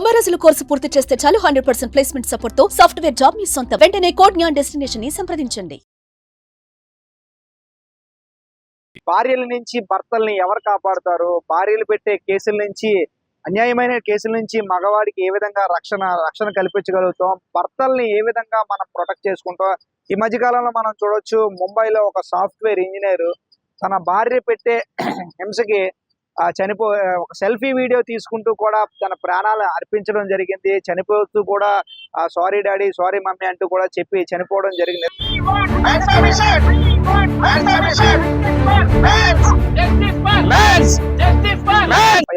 90 రోజుల కోర్సు పూర్తి చేస్తే చాలు 100% ప్లేస్మెంట్ సపోర్ట్ తో సాఫ్ట్వేర్ జాబ్ మీ సొంతం. వెంటనే కోడ్ జ్ఞాన్ డెస్టినేషన్ ని సంప్రదించండి. భార్యల నుంచి భర్తల్ని ఎవరు కాపాడుతారు? భార్యలు పెట్టే కేసుల నుంచి, అన్యాయమైన కేసుల నుంచి మగవాడికి ఏ విధంగా రక్షణ కల్పించగలుగుతాం? భర్తల్ని ఏ విధంగా మనం ప్రొటెక్ట్ చేసుకుంటాం? ఈ మధ్య కాలంలో మనం చూడొచ్చు, ముంబైలో ఒక సాఫ్ట్వేర్ ఇంజనీర్ తన భార్య పెట్టే హింసకి ఒక సెల్ఫీ వీడియో తీసుకుంటూ కూడా తన ప్రాణాలు అర్పించడం జరిగింది. చనిపోతూ కూడా సారీ డాడీ, సారీ మమ్మీ అంటూ కూడా చెప్పి చనిపోవడం జరిగింది.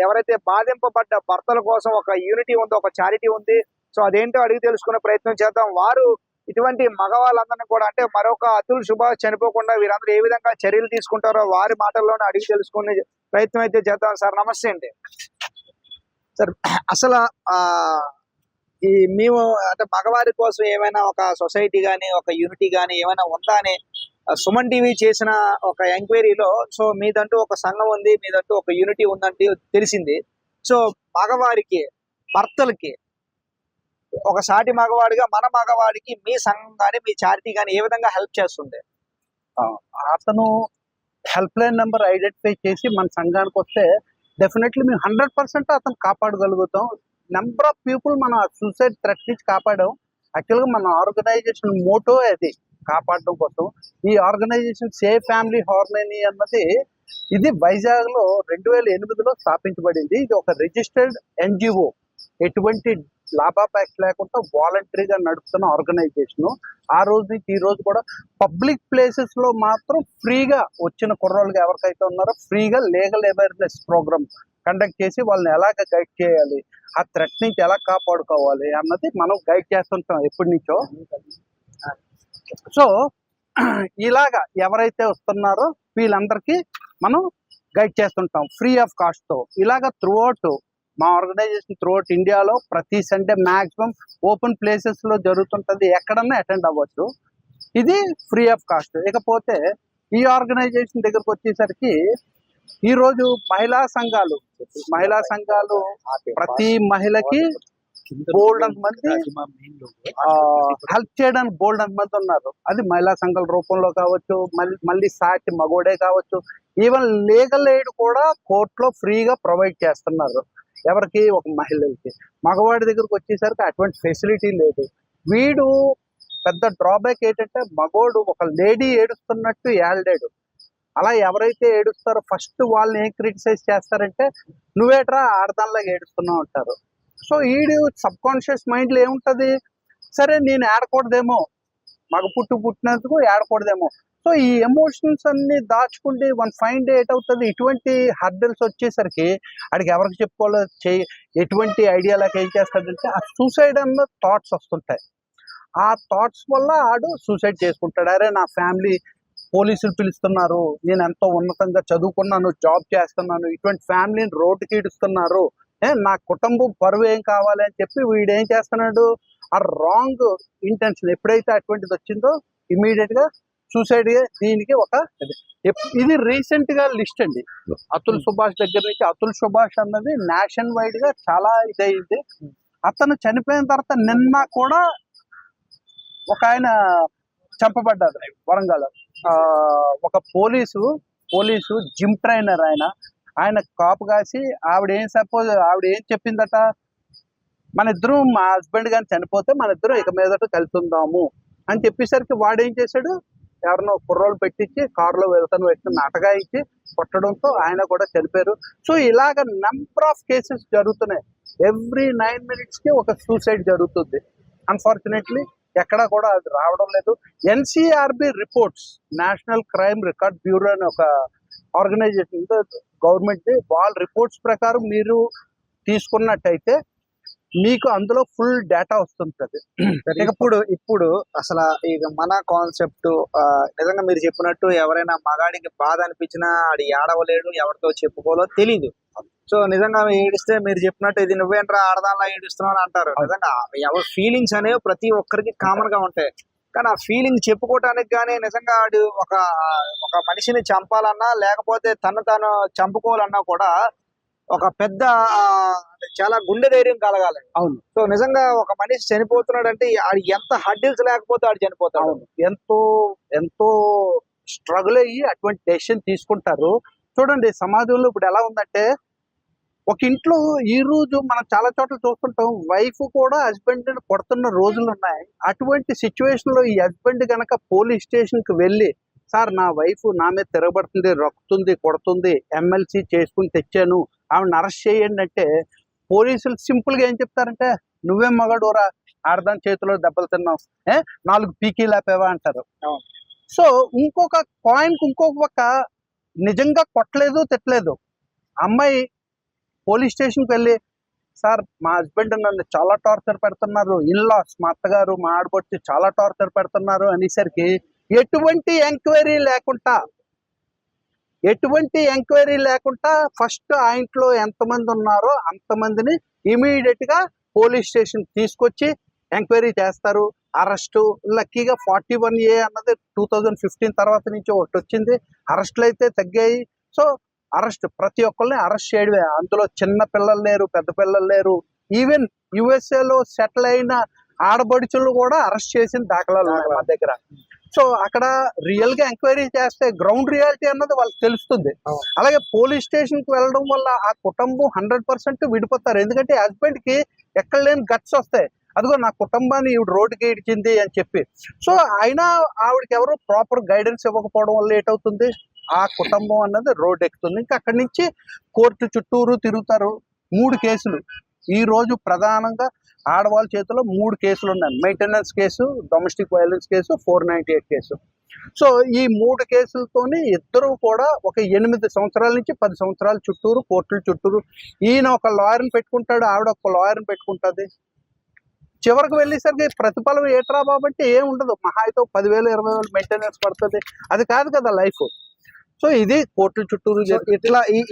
ఎవరైతే బాధింపబడ్డ భర్తల కోసం ఒక యూనిటీ ఉందో, ఒక చారిటీ ఉంది. సో అదేంటో అడిగి తెలుసుకునే ప్రయత్నం చేద్దాం. వారు ఇటువంటి మగవాళ్ళందరినీ కూడా, అంటే మరొక అతుల్ సుభాష్ చనిపోకుండా వీరందరూ ఏ విధంగా చర్యలు తీసుకుంటారో వారి మాటల్లోనే అడిగి తెలుసుకునే ప్రయత్నం అయితే చేద్దాం. సార్ నమస్తే అండి. సార్ అసలు ఈ మేము అంటే మగవారి కోసం ఏమైనా ఒక సొసైటీ కానీ, ఒక యూనిటీ కానీ ఏమైనా ఉందా అని సుమన్ టీవీ చేసిన ఒక ఎంక్వైరీలో, సో మీదంటూ ఒక సంఘం ఉంది, మీదంటూ ఒక యూనిటీ ఉందంటే తెలిసింది. సో మగవారికి, భర్తలకి ఒక సాటి మగవాడిగా మన మగవాడికి మీ సంఘం కానీ, మీ చారిటీ కానీ ఏ విధంగా హెల్ప్ చేస్తుంది? అతను హెల్ప్ లైన్ నెంబర్ ఐడెంటిఫై చేసి మన సంఘానికి వస్తే డెఫినెట్లీ మేము 100% అతను కాపాడగలుగుతాం. నెంబర్ ఆఫ్ పీపుల్ మన సూసైడ్ థ్రెట్ నుంచి కాపాడాం. యాక్చువల్గా మన ఆర్గనైజేషన్ మోటో అది కాపాడడం కోసం. ఈ ఆర్గనైజేషన్ సేఫ్ ఫ్యామిలీ హార్మనీ అన్నది ఇది వైజాగ్లో 2008లో స్థాపించబడింది. ఇది ఒక రిజిస్టర్డ్ ఎన్జిఓ, ఎటువంటి లాభాపేక్ష లేకుండా వాలంటరీగా నడుపుతున్న ఆర్గనైజేషన్. ఆ రోజు నుంచి ఈ రోజు కూడా పబ్లిక్ ప్లేసెస్ లో మాత్రం ఫ్రీగా వచ్చిన కుర్రోళ్ళకి ఎవరికైతే ఉన్నారో ఫ్రీగా లీగల్ అవేర్నెస్ ప్రోగ్రామ్ కండక్ట్ చేసి వాళ్ళని ఎలాగ గైడ్ చేయాలి, ఆ థ్రెట్ నుంచి ఎలా కాపాడుకోవాలి అన్నది మనం గైడ్ చేస్తుంటాం ఎప్పటి నుంచో. సో ఇలాగా ఎవరైతే వస్తున్నారో వీళ్ళందరికీ మనం గైడ్ చేస్తుంటాం ఫ్రీ ఆఫ్ కాస్ట్ తో. ఇలాగా త్రూఅవుట్ మా ఆర్గనైజేషన్ త్రూఅవుట్ ఇండియాలో ప్రతి సండే మ్యాక్సిమం ఓపెన్ ప్లేసెస్ లో జరుగుతుంటది, ఎక్కడన్నా అటెండ్ అవ్వచ్చు. ఇది ఫ్రీ ఆఫ్ కాస్ట్. ఇకపోతే ఈ ఆర్గనైజేషన్ దగ్గరకు వచ్చేసరికి ఈ రోజు మహిళా సంఘాలు ప్రతి మహిళకి బోల్డ్ మంది హెల్ప్ చేయడానికి బోల్డ్ మంది ఉన్నారు. అది మహిళా సంఘాల రూపంలో కావచ్చు, మళ్ళీ సాటి మగోడే కావచ్చు. ఈవెన్ లీగల్ ఎయిడ్ కూడా కోర్టులో ఫ్రీగా ప్రొవైడ్ చేస్తున్నారు. ఎవరికి? ఒక మహిళలకి. మగవాడి దగ్గరకు వచ్చేసరికి అటువంటి ఫెసిలిటీ లేదు. వీడు పెద్ద డ్రాబ్యాక్ ఏంటంటే, మగోడు ఒక లేడీ ఏడుస్తున్నట్టు ఏడాడు. అలా ఎవరైతే ఏడుస్తారో ఫస్ట్ వాళ్ళని ఏం క్రిటిసైజ్ చేస్తారంటే, నువ్వేట్రా ఆడదానిలాగా ఏడుస్తున్నావు అంటారు. సో ఈడు సబ్ కాన్షియస్ మైండ్లో ఏముంటుంది, సరే నేను ఏడకూడదేమో, మగ పుట్టినందుకు ఏడకూడదేమో. సో ఈ ఎమోషన్స్ అన్ని దాచుకుంటే వన్ ఫైన్ డే ఏటవుతుంది, ఇటువంటి హర్డల్స్ వచ్చేసరికి ఆడికి ఎవరికి చెప్పుకోవాలో ఎటువంటి ఐడియాలకు ఏం చేస్తాడంటే ఆ సూసైడ్ అన్న థాట్స్ వస్తుంటాయి. ఆ థాట్స్ వల్ల ఆడు సూసైడ్ చేసుకుంటాడు. అరే నా ఫ్యామిలీ పోలీసులు పిలుస్తున్నారు, నేను ఎంతో ఉన్నతంగా చదువుకున్నాను, జాబ్ చేస్తున్నాను, ఇటువంటి ఫ్యామిలీని రోడ్డుకి ఈడుస్తున్నారు, నా కుటుంబం పరువు ఏం కావాలి అని చెప్పి వీడు ఏం చేస్తున్నాడు, ఆ రాంగ్ ఇంటెన్షన్ ఎప్పుడైతే అటువంటిది వచ్చిందో ఇమీడియట్ గా సూసైడ్. దీనికి ఒక ఇది రీసెంట్ గా లిస్ట్ అండి. అతుల్ సుభాష్ దగ్గర నుంచి, అతుల్ సుభాష్ అన్నది నేషన్ వైడ్ గా చాలా ఇదైంది. అతను చనిపోయిన తర్వాత నిన్న కూడా ఒక ఆయన చంపబడ్డారు వరంగల్. ఒక పోలీసు జిమ్ ట్రైనర్ ఆయన కాపు కాసి ఆవిడ ఏం చెప్పిందట, మన ఇద్దరం, మా హస్బెండ్ గాని చనిపోతే మన ఇద్దరం ఇక మీదట కలిసి ఉందాము అని చెప్పేసరికి వాడు ఏం చేశాడు, ఎవరినో కుర్రోళ్ళు పెట్టించి కారులో వెళ్తాను వ్యక్తిని నాటగా ఇచ్చి కొట్టడంతో ఆయన కూడా చనిపోయారు. సో ఇలాగ నెంబర్ ఆఫ్ కేసెస్ జరుగుతున్నాయి. ఎవ్రీ 9 minutes కి ఒక సూసైడ్ జరుగుతుంది. అన్ఫార్చునేట్లీ ఎక్కడా కూడా అది రావడం లేదు. NCRB reports, national crime record bureau అనే ఒక ఆర్గనైజేషన్ గవర్నమెంట్, వాళ్ళ రిపోర్ట్స్ ప్రకారం మీరు తీసుకున్నట్టయితే మీకు అందులో ఫుల్ డేటా వస్తుంటది. ఇప్పుడు అసలు ఇక మన కాన్సెప్ట్ నిజంగా మీరు చెప్పినట్టు ఎవరైనా మగాడికి బాధ అనిపించినా ఆడి ఏడవలేడు, ఎవరితో చెప్పుకోలో తెలీదు. సో నిజంగా ఏడిస్తే మీరు చెప్పినట్టు ఇది నువ్వేంట్రా ఆడదానిలా ఏడుస్తున్నావు అని అంటారు. నిజంగా ఎవరి ఫీలింగ్స్ అనేవి ప్రతి ఒక్కరికి కామన్ గా ఉంటాయి. కానీ ఆ ఫీలింగ్ చెప్పుకోవటానికి కానీ నిజంగా ఆడు ఒక మనిషిని చంపాలన్నా లేకపోతే తను తాను చంపుకోవాలన్నా కూడా ఒక పెద్ద చాలా గుండె ధైర్యం కలగాలి. అవును. సో నిజంగా ఒక మనిషి చనిపోతున్నాడు అంటే ఆడు ఎంత హడ్డిల్స్ లేకపోతే ఆడు చనిపోతాడు. అవును. ఎంతో ఎంతో స్ట్రగుల్ అయ్యి అటువంటి డెసిషన్ తీసుకుంటారు. చూడండి సమాజంలో ఇప్పుడు ఎలా ఉందంటే, ఒక ఇంట్లో ఈ రోజు మనం చాలా చోట్ల చూస్తుంటాం, వైఫ్ కూడా హస్బెండ్ కొడుతున్న రోజులు ఉన్నాయి. అటువంటి సిచ్యువేషన్ లో ఈ హస్బెండ్ గనక పోలీస్ స్టేషన్ కి వెళ్ళి, సార్ నా వైఫ్ నా మీద తిరగబడుతుంది, రొక్కుతుంది, కొడుతుంది, ఎమ్మెల్సీ చేసుకుని తెచ్చాను, ఆవిడని అరెస్ట్ చేయండి అంటే, పోలీసులు సింపుల్ గా ఏం చెప్తారంటే, నువ్వేం మగాడురా, ఆడదాని చేతిలో దెబ్బలు తిన్నావు, 4 పీకీ లేపేవా అంటారు. సో ఇంకొక పాయింట్, ఇంకొక పక్క నిజంగా కొట్టలేదు తిట్టలేదు, అమ్మాయి పోలీస్ స్టేషన్కి వెళ్ళి, సార్ మా హస్బెండ్ నన్ను చాలా టార్చర్ పెడుతున్నారు, ఇన్లాస్ మా అత్తగారు మా ఆడపడుచు చాలా టార్చర్ పెడుతున్నారు అనేసరికి ఎటువంటి ఎంక్వైరీ లేకుండా ఫస్ట్ ఆ ఇంట్లో ఎంతమంది ఉన్నారో అంతమందిని ఇమీడియట్ గా పోలీస్ స్టేషన్ తీసుకొచ్చి ఎంక్వైరీ చేస్తారు, అరెస్టు. లక్కీగా 41A అన్నది 2015 తర్వాత నుంచి ఒకటి వచ్చింది, అరెస్టులు అయితే తగ్గాయి. సో అరెస్ట్ ప్రతి ఒక్కరిని అరెస్ట్ చేయడమే, అందులో చిన్న పిల్లలు లేరు, పెద్ద పిల్లలు లేరు, ఈవెన్ యుఎస్ఏలో సెటిల్ అయిన ఆడబడుచులు కూడా అరెస్ట్ చేసిన దాఖలాలు ఉన్నాయి మా దగ్గర. సో అక్కడ రియల్ గా ఎంక్వైరీ చేస్తే గ్రౌండ్ రియాలిటీ అన్నది వాళ్ళకి తెలుస్తుంది. అలాగే పోలీస్ స్టేషన్ కి వెళ్ళడం వల్ల ఆ కుటుంబం 100% విడిపోతారు. ఎందుకంటే హస్బెండ్ కి ఎక్కడ లేని గట్స్ వస్తాయి, అదిగో నా కుటుంబాన్ని ఈవిడ రోడ్డుకి ఇడిచింది అని చెప్పి. సో అయినా ఆవిడకి ఎవరు ప్రాపర్ గైడెన్స్ ఇవ్వకపోవడం వల్ల ఏటవుతుంది, ఆ కుటుంబం అన్నది రోడ్డు ఎక్కుతుంది. ఇంకా అక్కడి నుంచి కోర్టు చుట్టూరు తిరుగుతారు. 3 కేసులు ఈ రోజు ప్రధానంగా ఆడవాళ్ళ చేతిలో 3 కేసులు ఉన్నాయి. Maintenance case, domestic violence case, 498 case. So ఈ 3 కేసులతోని ఇద్దరు కూడా ఒక 8 సంవత్సరాల నుంచి 10 సంవత్సరాల చుట్టూరు కోర్టుల చుట్టూరు. ఈయన ఒక లాయర్ని పెట్టుకుంటాడు, ఆవిడ ఒక లాయర్ని పెట్టుకుంటుంది. చివరికి వెళ్ళేసరికి ప్రతిఫలం ఏట్రా బాబంటే ఏం ఉండదు, మహా అయితే 10,000 20,000 మెయింటెనెన్స్ పడుతుంది. అది కాదు కదా లైఫ్. సో ఇది కోర్టుల చుట్టూరు.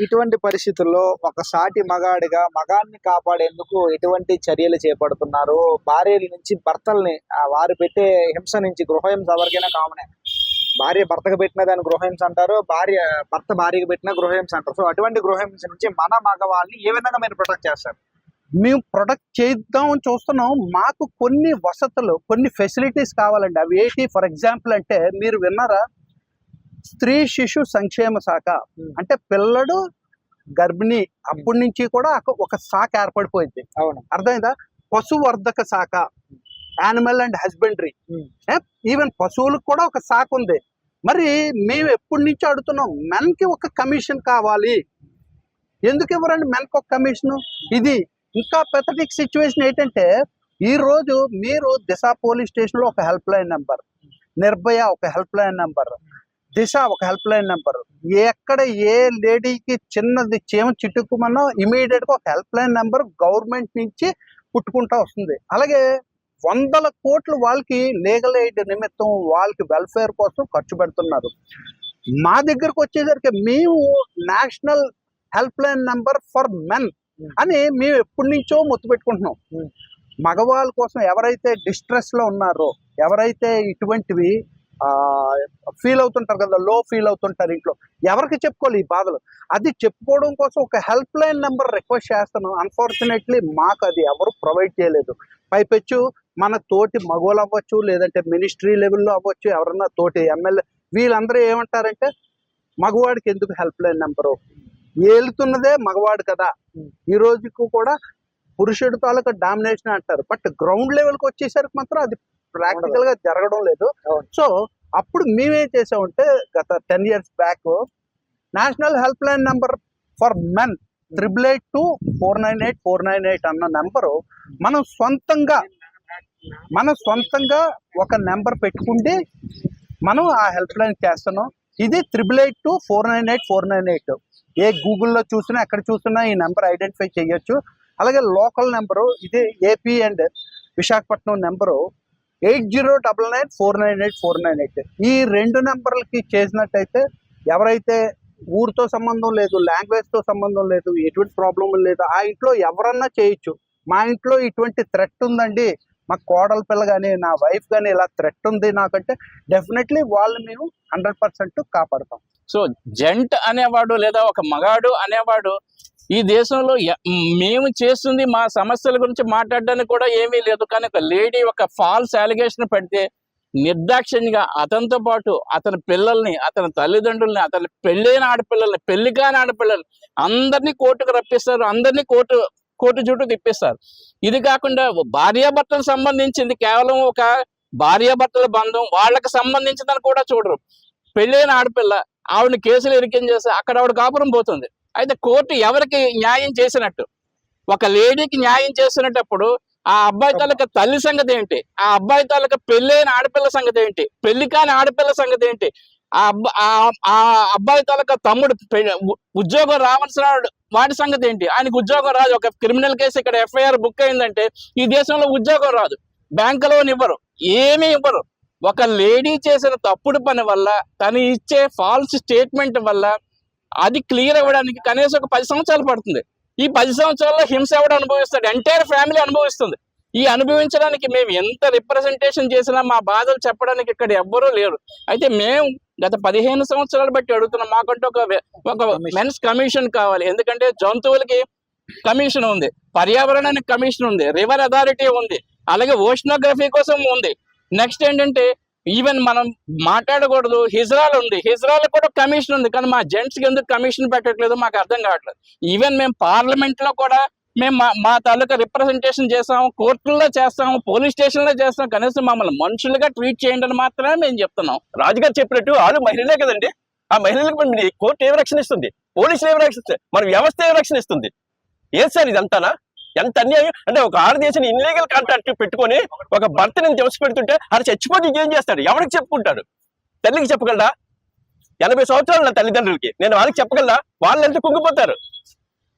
ఇటువంటి పరిస్థితుల్లో ఒక సాటి మగాడిగా మగాన్ని కాపాడేందుకు ఎటువంటి చర్యలు చేపడుతున్నారు? భార్యల నుంచి భర్తల్ని, వారు పెట్టే హింస నుంచి, గృహహింస ఎవరికైనా కామనే, భార్య భర్తకు పెట్టిన దాన్ని గృహహింస అంటారు, భర్త భార్యకు పెట్టిన గృహహింస అంటారు. సో అటువంటి గృహహింస నుంచి మన మగవాళ్ళని ఏ విధంగా మీరు ప్రొటెక్ట్ చేస్తారు? మేము ప్రొటెక్ట్ చేద్దామని చూస్తున్నాం. మాకు కొన్ని వసతులు, కొన్ని ఫెసిలిటీస్ కావాలండి. అవి ఏంటి? ఫర్ ఎగ్జాంపుల్ అంటే మీరు విన్నారా, స్త్రీ శిశు సంక్షేమ శాఖ అంటే పిల్లడు గర్భిణి అప్పటి నుంచి కూడా ఒక శాఖ ఏర్పడిపోయింది. అవును, అర్థమైందా? పశువర్ధక శాఖ, యానిమల్ అండ్ హస్బెండరీ, ఈవెన్ పశువులకు కూడా ఒక శాఖ ఉంది. మరి మేము ఎప్పటి నుంచి అడుగుతున్నాం, మెన్కి ఒక కమిషన్ కావాలి. ఎందుకు ఇవ్వరండి మెన్కి ఒక కమిషను? ఇది ఇంకా పెథటిక్ సిచ్యువేషన్ ఏంటంటే, ఈ రోజు మీరు దిశ పోలీస్ స్టేషన్లో ఒక హెల్ప్ లైన్ నెంబర్, నిర్భయ ఒక హెల్ప్ లైన్ నెంబర్, దిశ ఒక హెల్ప్ లైన్ నెంబర్, ఎక్కడ ఏ లేడీకి చిన్నది చీమ చిట్టుకుమన్నా ఇమీడియట్ గా ఒక హెల్ప్ లైన్ నెంబర్ గవర్నమెంట్ నుంచి పుట్టుకుంటా వస్తుంది. అలాగే 100 కోట్లు వాళ్ళకి లీగల్ ఎయిడ్ నిమిత్తం, వాళ్ళకి వెల్ఫేర్ కోసం ఖర్చు పెడుతున్నారు. మా దగ్గరకు వచ్చేసరికి మేము national help line number for men అని మేము ఎప్పటి నుంచో మొత్తు పెట్టుకుంటున్నాం. మగవాళ్ళ కోసం ఎవరైతే డిస్ట్రెస్ లో ఉన్నారో, ఎవరైతే ఇటువంటివి ఫీల్ అవుతుంటారు కదా, లో ఫీల్ అవుతుంటారు ఇంట్లో, ఎవరికి చెప్పుకోవాలి ఈ బాధలు, అది చెప్పుకోవడం కోసం ఒక హెల్ప్ లైన్ నెంబర్ రిక్వెస్ట్ చేస్తాను. అన్ఫార్చునేట్లీ మాకు అది ఎవరు ప్రొవైడ్ చేయలేదు. పైపెచ్చు మన తోటి మగవాళ్ళు అవ్వచ్చు, లేదంటే మినిస్ట్రీ లెవెల్లో అవ్వచ్చు, ఎవరన్నా తోటి ఎమ్మెల్యే, వీళ్ళందరూ ఏమంటారంటే, మగవాడికి ఎందుకు హెల్ప్ లైన్ నెంబరు, ఏలుతున్నదే మగవాడు కదా. ఈ రోజుకు కూడా పురుషుడి తాలూకా డామినేషన్ అంటారు, బట్ గ్రౌండ్ లెవెల్కి వచ్చేసరికి మాత్రం అది ప్రాక్టికల్ గా జరగడం లేదు. సో అప్పుడు మేమేం చేసామంటే, గత 10 years back national help line number for men 888-498-498 అన్న నెంబరు మనం సొంతంగా ఒక నెంబర్ పెట్టుకుంటే మనం ఆ హెల్ప్ లైన్ చేస్తున్నాం. ఇది 888-498-498. ఏ గూగుల్లో చూసినా ఎక్కడ చూసినా ఈ నెంబర్ ఐడెంటిఫై చేయొచ్చు. అలాగే లోకల్ నెంబరు ఇది ఏపీ అండ్ విశాఖపట్నం నెంబరు 8099-498-498. ఈ 2 నెంబర్లకి చేసినట్టయితే ఎవరైతే ఊరితో సంబంధం లేదు, లాంగ్వేజ్తో సంబంధం లేదు, ఎటువంటి ప్రాబ్లం లేదు, ఆ ఇంట్లో ఎవరన్నా చేయొచ్చు. మా ఇంట్లో ఇటువంటి థ్రెట్ ఉందండి, మా కోడల పిల్ల కానీ నా వైఫ్ కానీ ఇలా థ్రెట్ ఉంది నాకంటే, డెఫినెట్లీ వాళ్ళు మేము 100% కాపాడుతాం. సో జెంట్ అనేవాడు లేదా ఒక మగాడు అనేవాడు ఈ దేశంలో మేము చేస్తుంది మా సమస్యల గురించి మాట్లాడడానికి కూడా ఏమీ లేదు. కానీ ఒక లేడీ ఒక ఫాల్స్ అలిగేషన్ పెడితే నిర్దాక్షిణ్యంగా అతనితో పాటు అతని పిల్లల్ని, అతని తల్లిదండ్రుల్ని, అతని పెళ్ళైన ఆడపిల్లల్ని, పెళ్లి కాని ఆడపిల్లల్ని అందరినీ కోర్టుకు రప్పిస్తారు, అందరినీ కోర్టు చుట్టూ తిప్పిస్తారు. ఇది కాకుండా భార్యాభర్తలకు సంబంధించింది కేవలం ఒక భార్యాభర్తల బంధం, వాళ్ళకి సంబంధించిందని కూడా చూడరు. పెళ్ళైన ఆడపిల్ల ఆవిడని కేసులు ఇరికించేసి అక్కడ ఆవిడ కాపురం పోతుంది. అయితే కోర్టు ఎవరికి న్యాయం చేసినట్టు? ఒక లేడీకి న్యాయం చేసినప్పుడు ఆ అబ్బాయి తాలూకా తల్లి సంగతి ఏంటి? ఆ అబ్బాయి తాలూకా పెళ్ళైన ఆడపిల్ల సంగతి ఏంటి? పెళ్లి కాని ఆడపిల్ల సంగతి ఏంటి? ఆ అబ్బాయి తాలూకా తమ్ముడు ఉద్యోగం రావాల్సిన వాడి సంగతి ఏంటి? ఆయనకు ఉద్యోగం రాదు. ఒక క్రిమినల్ కేసు ఇక్కడ ఎఫ్ఐఆర్ బుక్ అయిందంటే ఈ దేశంలో ఉద్యోగం రాదు, బ్యాంకు లోన్ ఇవ్వరు, ఏమీ ఇవ్వరు. ఒక లేడీ చేసిన తప్పుడు పని వల్ల, తను ఇచ్చే ఫాల్స్ స్టేట్మెంట్ వల్ల అది క్లియర్ అవ్వడానికి కనీసం ఒక 10 సంవత్సరాలు పడుతుంది. ఈ 10 సంవత్సరాల్లో హింస ఎవడు అనుభవిస్తాడు? ఎంటైర్ ఫ్యామిలీ అనుభవిస్తుంది. ఈ అనుభవించడానికి మేము ఎంత రిప్రజెంటేషన్ చేసినా మా బాధలు చెప్పడానికి ఇక్కడ ఎవ్వరూ లేరు. అయితే మేము గత 15 సంవత్సరాలు బట్టి అడుగుతున్నాం, మాకంటూ ఒక మెన్స్ కమిషన్ కావాలి. ఎందుకంటే జంతువులకి కమిషన్ ఉంది, పర్యావరణానికి కమిషన్ ఉంది, రివర్ అథారిటీ ఉంది, అలాగే ఓషనోగ్రఫీ కోసం ఉంది. నెక్స్ట్ ఏంటంటే ఈవెన్ మనం మాట్లాడకూడదు, హిజ్రాల్ ఉంది, హిజ్రాల్ కూడా కమిషన్ ఉంది. కానీ మా జెంట్స్కి ఎందుకు కమిషన్ పెట్టట్లేదు మాకు అర్థం కావట్లేదు. ఈవెన్ మేము పార్లమెంట్ లో కూడా మేము మా తాలూకా రిప్రజెంటేషన్ చేస్తాము, కోర్టుల్లో చేస్తాము, పోలీస్ స్టేషన్లో చేస్తాం. కనీసం మమ్మల్ని మనుషులుగా ట్రీట్ చేయండి అని మాత్రమే మేము చెప్తున్నాం. రాజుగారు చెప్పినట్టు వాళ్ళు మహిళలే కదండి. ఆ మహిళలకు కోర్టు ఏం రక్షణ ఇస్తుంది? పోలీసులు ఏం రక్షణ ఇస్తుంది? మన వ్యవస్థ ఏం రక్షణ ఇస్తుంది? ఏది సార్ ఇదంతానా? ఎంత అన్యాయం అంటే ఒక ఆడదేశం ఇన్లీగల్ కాంట్రాక్ట్ పెట్టుకొని ఒక భర్తని దివస పెడుతుంటే అది చచ్చిపోతే ఏం చేస్తాడు? ఎవరికి చెప్పుకుంటాడు? తల్లికి చెప్పగలరా? 80 సంవత్సరాలు నా తల్లిదండ్రులకి, నేను వాళ్ళకి చెప్పగలరా? వాళ్ళు ఎంత కుంగిపోతారు.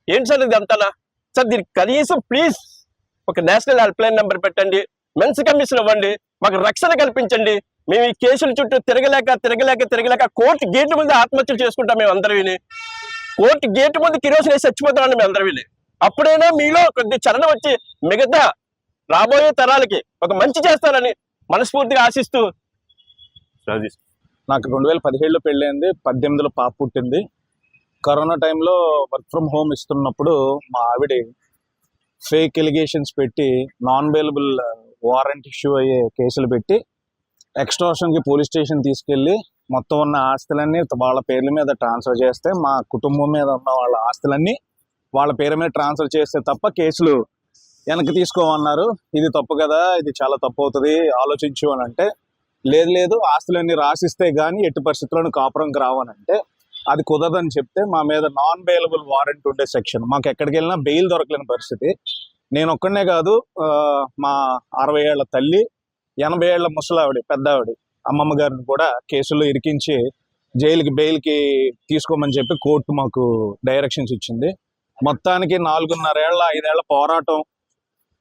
ఏంటి సార్ ఇది అంతానా? సార్ దీనికి కనీసం ప్లీజ్ ఒక నేషనల్ హెల్ప్ లైన్ నెంబర్ పెట్టండి, మెన్స్ కమిషన్ ఇవ్వండి, మాకు రక్షణ కల్పించండి. మేము ఈ కేసుల చుట్టూ తిరగలేక కోర్టు గేటు ముందు ఆత్మహత్యలు చేసుకుంటాం. మేము అందరూ విని కోర్టు గేటు ముందు కిరోసిన్ వేసి చచ్చిపోతామని మేము అందరూ విని. అప్పుడైనా మీలో కొద్ది చలనం వచ్చి మిగతా రాబోయే తరాలకి ఒక మంచి చేస్తారని మనస్ఫూర్తిగా ఆశిస్తూ. నాకు 2017లో పెళ్ళైంది, 18లో పాప పుట్టింది. కరోనా టైంలో వర్క్ ఫ్రమ్ హోమ్ ఇస్తున్నప్పుడు మా ఆవిడ ఫేక్ ఎలిగేషన్స్ పెట్టి నాన్ బెయిలబుల్ వారెంట్ ఇష్యూ అయ్యే కేసులు పెట్టి ఎక్స్టార్షన్కి పోలీస్ స్టేషన్ తీసుకెళ్ళి మొత్తం ఉన్న ఆస్తులన్నీ వాళ్ళ పేర్ల మీద ట్రాన్స్ఫర్ చేస్తే, మా కుటుంబం మీద ఉన్న వాళ్ళ ఆస్తులన్నీ వాళ్ళ పేరు మీద ట్రాన్స్ఫర్ చేస్తే తప్ప కేసులు వెనక్కి తీసుకోమన్నారు. ఇది తప్పు కదా, ఇది చాలా తప్పు అవుతుంది, ఆలోచించు అని అంటే, లేదు ఆస్తులన్నీ రాసిస్తే కానీ ఎట్టి పరిస్థితుల్లోనూ కాపురంకి రావనంటే అది కుదరదని చెప్తే మా మీద నాన్ బెయిలబుల్ వారెంట్ ఉండే సెక్షన్. మాకు ఎక్కడికి వెళ్ళినా బెయిల్ దొరకలేని పరిస్థితి. నేను ఒక్కడనే కాదు, మా 60 ఏళ్ల తల్లి, 80 ఏళ్ల ముసలావిడ, పెద్ద ఆవిడ అమ్మమ్మ గారిని కూడా కేసుల్లో ఇరికించి జైలుకి బెయిల్కి తీసుకోమని చెప్పి కోర్టు మాకు డైరెక్షన్స్ ఇచ్చింది. మొత్తానికి 4.5 ఏళ్ల 5 ఏళ్ల పోరాటం,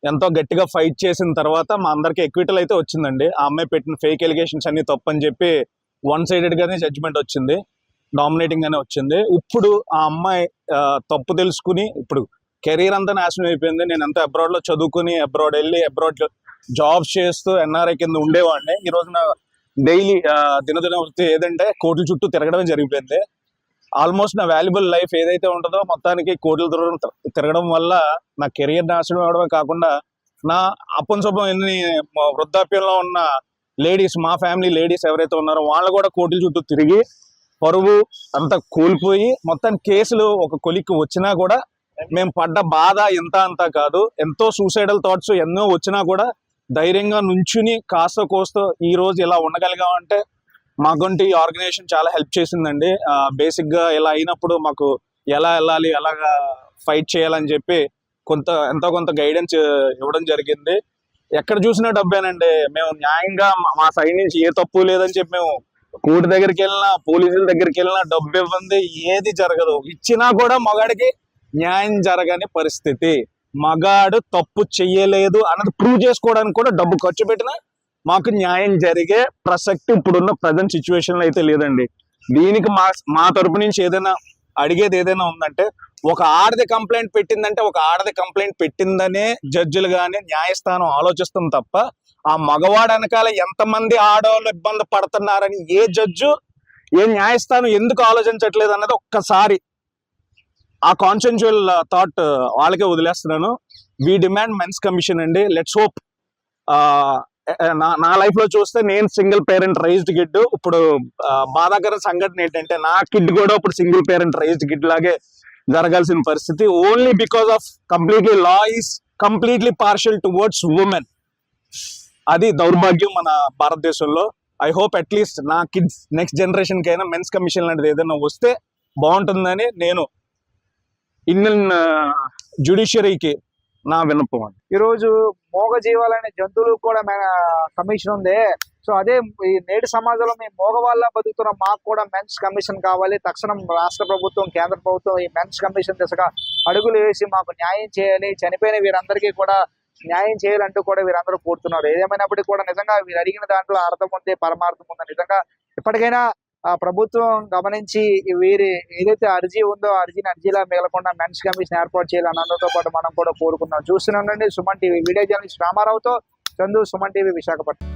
ఎంతో గట్టిగా ఫైట్ చేసిన తర్వాత మా అందరికి ఎక్విటల్ అయితే వచ్చిందండి. ఆ అమ్మాయి పెట్టిన ఫేక్ ఎలిగేషన్స్ అన్ని తప్పని చెప్పి 1 సైడెడ్ గానే జడ్జిమెంట్ వచ్చింది, డామినేటింగ్ గానే వచ్చింది. ఇప్పుడు ఆ అమ్మాయి తప్పు తెలుసుకుని ఇప్పుడు కెరీర్ అంతా నాశనం అయిపోయింది. నేను ఎంతో అబ్రాడ్ లో చదువుకుని అబ్రాడ్ వెళ్ళి అబ్రాడ్ జాబ్స్ చేస్తూ ఎన్ఆర్ఐ కింద ఉండేవాడిని. ఈ రోజున డైలీ దినదిన వృత్తి ఏదంటే కోర్టుల చుట్టూ తిరగడమే జరిగిపోయింది. ఆల్మోస్ట్ నా వాల్యుబుల్ లైఫ్ ఏదైతే ఉంటుందో మొత్తానికి కోర్టులు తిరగడం వల్ల నా కెరియర్ నాశనం అవడమే కాకుండా నా అప్పంశుభం ఎన్ని వృద్ధాప్యంలో ఉన్న లేడీస్, మా ఫ్యామిలీ లేడీస్ ఎవరైతే ఉన్నారో వాళ్ళు కూడా కోర్టుల చుట్టూ తిరిగి పరువు అంతా కోల్పోయి మొత్తం కేసులు ఒక కొలిక్కి వచ్చినా కూడా మేము పడ్డ బాధ ఎంత అంతా కాదు. ఎంతో సూసైడల్ థాట్స్ ఎన్నో వచ్చినా కూడా ధైర్యంగా నుంచుని కాస్త కోస్తో ఈ రోజు ఇలా ఉండగలిగామంటే మాకంటే ఈ ఆర్గనైజేషన్ చాలా హెల్ప్ చేసిందండి. బేసిక్ గా ఇలా అయినప్పుడు మాకు ఎలా వెళ్ళాలి, ఎలాగా ఫైట్ చేయాలని చెప్పి ఎంతో కొంత గైడెన్స్ ఇవ్వడం జరిగింది. ఎక్కడ చూసినా డబ్బేనండి. మేము న్యాయంగా మా సైడ్ నుంచి ఏ తప్పు లేదని చెప్పి మేము కోర్టు దగ్గరికి వెళ్ళినా, పోలీసుల దగ్గరికి వెళ్ళినా డబ్బు ఇవ్వండి, ఏది జరగదు. ఇచ్చినా కూడా మగాడికి న్యాయం జరగని పరిస్థితి. మగాడు తప్పు చెయ్యలేదు అన్నది ప్రూవ్ చేసుకోవడానికి కూడా డబ్బు ఖర్చు పెట్టినా మాకు న్యాయం జరిగే ప్రసక్తి ఇప్పుడున్న ప్రజెంట్ సిచ్యువేషన్ లో అయితే లేదండి. దీనికి మా తరపు నుంచి ఏదైనా అడిగేది ఏదైనా ఉందంటే, ఒక ఆడది కంప్లైంట్ పెట్టిందంటే ఒక ఆడది కంప్లైంట్ పెట్టిందనే జడ్జిలు కానీ న్యాయస్థానం ఆలోచిస్తుంది తప్ప ఆ మగవాడు వెనకాల ఎంతమంది ఆడవాళ్ళు ఇబ్బంది పడుతున్నారని ఏ జడ్జు, ఏ న్యాయస్థానం ఎందుకు ఆలోచించట్లేదు అన్నది ఒక్కసారి ఆ కాన్సెన్చువల్ థాట్ వాళ్ళకే వదిలేస్తున్నాను. వి డిమాండ్ మెన్స్ కమిషన్ అండి. Let's hope. నా లైఫ్ లో చూస్తే నేను సింగిల్ పేరెంట్ రైజ్డ్ కిడ్. ఇప్పుడు బాధాకర సంఘటన ఏంటంటే నా కిడ్ కూడా ఇప్పుడు సింగిల్ పేరెంట్ రైజ్డ్ కిడ్ లాగే జరగాల్సిన పరిస్థితి. Only because of completely law is completely partial towards women. అది దౌర్భాగ్యం మన భారతదేశంలో. ఐ హోప్ అట్లీస్ట్ నా కిడ్స్ నెక్స్ట్ జనరేషన్ కైనా మెన్స్ కమిషన్ లాంటిది ఏదైనా వస్తే బాగుంటుందని నేను ఇండియన్ జ్యుడిషియరీకి నా విన్నపం. ఈ రోజు మోగ జీవాలనే జంతువులకు కూడా కమిషన్ ఉంది. సో అదే ఈ నేటి సమాజంలో మేము మోగవాళ్ళ బతుకుతున్న మాకు కూడా మెన్స్ కమిషన్ కావాలి. తక్షణం రాష్ట్ర ప్రభుత్వం, కేంద్ర ప్రభుత్వం ఈ మెన్స్ కమిషన్ దిశగా అడుగులు వేసి మాకు న్యాయం చేయాలి. చనిపోయిన వీరందరికీ కూడా న్యాయం చేయాలంటూ కూడా వీరందరూ కోరుతున్నారు. ఏదేమైనప్పటికీ కూడా నిజంగా వీరు అడిగిన దాంట్లో అర్థం ఉంది, పరమార్థం ఉంది. నిజంగా ఇప్పటికైనా ప్రభుత్వం గమనించి వీరి ఏదైతే అర్జీ ఉందో అర్జీలా మిగలకుండా మెన్స్ కమిషన్ ఏర్పాటు చేయాలని అందరితో పాటు మనం కూడా కోరుకున్నాం. చూస్తున్నానండి సుమన్ టీవీ. వీడియో జర్నలిస్ట్ రామారావుతో చందు, సుమన్ టీవీ, విశాఖపట్నం.